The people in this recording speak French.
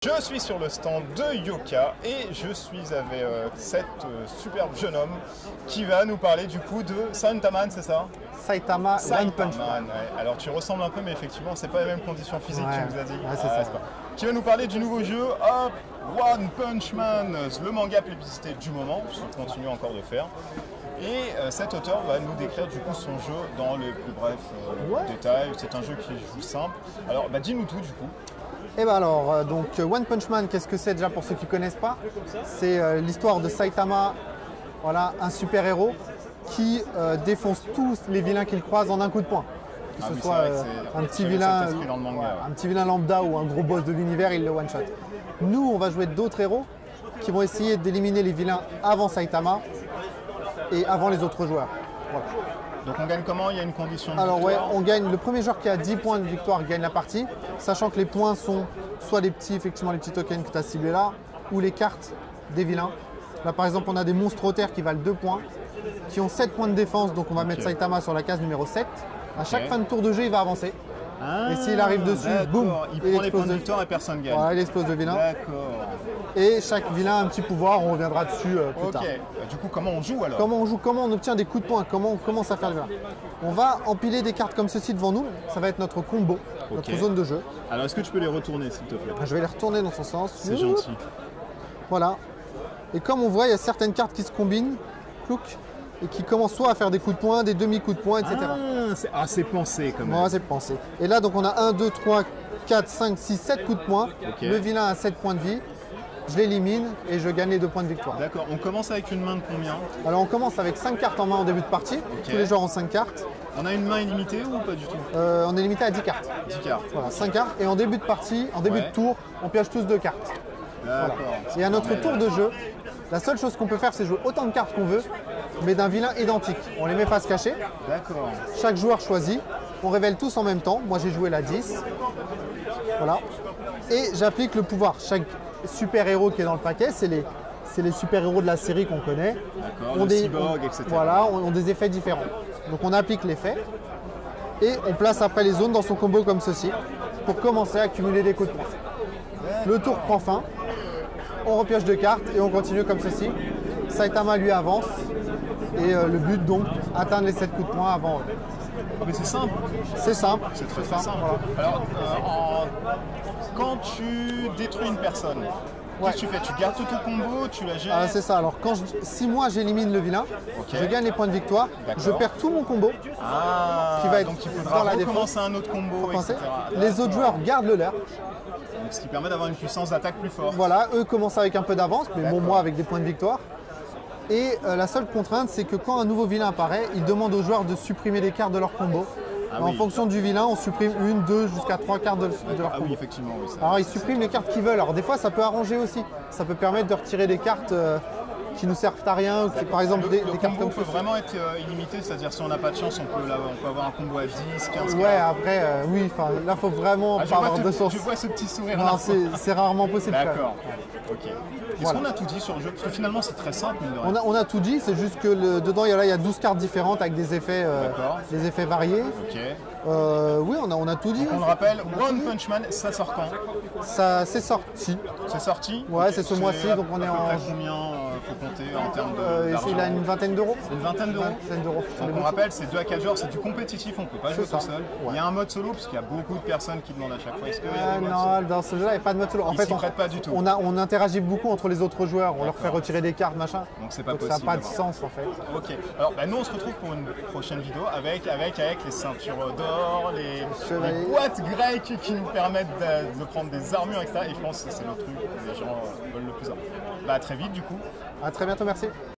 Je suis sur le stand de Yoka et je suis avec cet superbe jeune homme qui va nous parler du coup de Saitama, c'est ça? Saitama One Punch Man. Ouais. Alors tu ressembles un peu, mais effectivement c'est pas les mêmes conditions physiques, tu nous as dit. Ouais, c'est ça. Qui va nous parler du nouveau jeu One Punch Man, le manga plébiscité du moment, puisqu'il continue encore de faire. Et cet auteur va nous décrire du coup son jeu dans les plus brefs détails. C'est un jeu qui joue simple. Alors dis-nous tout du coup. Et ben alors, donc One Punch Man, qu'est-ce que c'est déjà pour ceux qui ne connaissent pas? C'est l'histoire de Saitama, voilà, un super-héros qui défonce tous les vilains qu'il croise en un coup de poing. Que ce soit un petit vilain lambda ou un gros boss de l'univers, il le one-shot. Nous, on va jouer d'autres héros qui vont essayer d'éliminer les vilains avant Saitama et avant les autres joueurs. Voilà. Donc on gagne comment? Il y a une condition de victoire. Alors ouais, on gagne. Le premier joueur qui a 10 points de victoire gagne la partie, sachant que les points sont soit les petits tokens que tu as ciblés là, ou les cartes des vilains. Là par exemple, on a des monstres au terre qui valent 2 points, qui ont 7 points de défense, donc on va mettre Saitama sur la case numéro 7. À chaque fin de tour de jeu, il va avancer. Et s'il arrive dessus, boum, il prend les points de victoire et personne gagne. Voilà, il explose le vilain. D'accord. Et chaque vilain a un petit pouvoir, on reviendra dessus plus tard. Du coup, comment on joue alors? Comment on joue? Comment on obtient des coups de poing? Comment on commence à faire le vilain? On va empiler des cartes comme ceci devant nous. Ça va être notre combo, notre zone de jeu. Alors, est-ce que tu peux les retourner, s'il te plaît? Je vais les retourner dans son sens. C'est gentil. Voilà. Et comme on voit, il y a certaines cartes qui se combinent, et qui commencent soit à faire des coups de poing, des demi-coups de poing, etc. C'est pensé quand même. Ouais, c'est pensé. Et là, donc on a 1, 2, 3, 4, 5, 6, 7 coups de poing. Le vilain a 7 points de vie. Je l'élimine et je gagne les 2 points de victoire. D'accord. On commence avec une main de combien? Alors on commence avec 5 cartes en main en début de partie. Tous les joueurs ont 5 cartes. On a une main illimitée ou pas du tout? On est limité à 10 cartes. 10 cartes. Voilà, 5 cartes. Et en début de partie, en début de tour, on pioche tous 2 cartes. D'accord. Voilà. Et à notre tour de jeu, la seule chose qu'on peut faire, c'est jouer autant de cartes qu'on veut, mais d'un vilain identique. On les met face cachée. D'accord. Chaque joueur choisit. On révèle tous en même temps. Moi, j'ai joué la 10. Voilà. Et j'applique le pouvoir. Chaque super-héros qui est dans le paquet, c'est les super-héros de la série qu'on connaît. D'accord, le cyborg, etc. Voilà, ont des effets différents. Donc on applique l'effet et on place après les zones dans son combo comme ceci pour commencer à accumuler des coups de poing. Le tour prend fin, on repioche 2 cartes et on continue comme ceci. Saitama lui avance et le but donc, atteindre les 7 coups de poing avant. Mais c'est simple. C'est simple. C'est très simple. Voilà. Alors, quand tu détruis une personne, qu'est-ce que tu fais? Tu gardes tout ton combo, tu la gères? C'est ça. Alors, si moi j'élimine le vilain, je gagne les points de victoire, je perds tout mon combo. Qui va être donc il faudra recommencer un autre combo, etc. Les autres joueurs gardent le leur. Donc, ce qui permet d'avoir une puissance d'attaque plus forte. Voilà, eux commencent avec un peu d'avance, mais bon, moi avec des points de victoire. Et la seule contrainte, c'est que quand un nouveau vilain apparaît, il demande aux joueurs de supprimer des cartes de leur combo. En fonction du vilain, on supprime 1, 2, jusqu'à 3 cartes de leur combo. Oui, effectivement. Oui, alors, ils suppriment les cartes qu'ils veulent. Alors, des fois, ça peut arranger aussi. Ça peut permettre de retirer des cartes qui nous servent à rien. Ou qui, par exemple, des cartes comme ça. peut vraiment être illimité, c'est-à-dire si on n'a pas de chance, on peut avoir un combo à 10, 15 Ouais, après, oui, là, il faut vraiment pas avoir de chance. Je vois ce petit sourire. Non, c'est rarement possible. D'accord. Ok. Est-ce qu'on a tout dit sur le jeu? Parce que finalement, c'est très simple. On a tout dit, c'est juste que dedans, il y a 12 cartes différentes avec des effets variés. Ok. Oui, on a tout dit. Donc, on le rappelle, One Punch Man, ça sort quand? Ça, c'est sorti. C'est sorti? Ouais, c'est ce mois-ci, donc on est en... Combien faut compter en termes d'argent? Il a une vingtaine d'euros. Une vingtaine d'euros? Donc on rappelle, c'est 2 à 4 joueurs, c'est du compétitif, on ne peut pas jouer tout seul. Il y a un mode solo, parce qu'il y a beaucoup de personnes qui demandent à chaque fois. Est-ce qu'il y a des modes solo? Non, dans ce jeu-là, il n'y a pas de mode solo. En fait, pas du tout. On interagit beaucoup entre les autres joueurs, on leur fait retirer des cartes, machin. Donc c'est pas possible. Ça n'a pas de sens en fait. Ok. Alors nous on se retrouve pour une prochaine vidéo avec les ceintures d'or, les boîtes grecques qui nous permettent de prendre des armures, etc. Et je pense que c'est le truc que les gens veulent le plus avoir. À très vite du coup. À très bientôt, merci.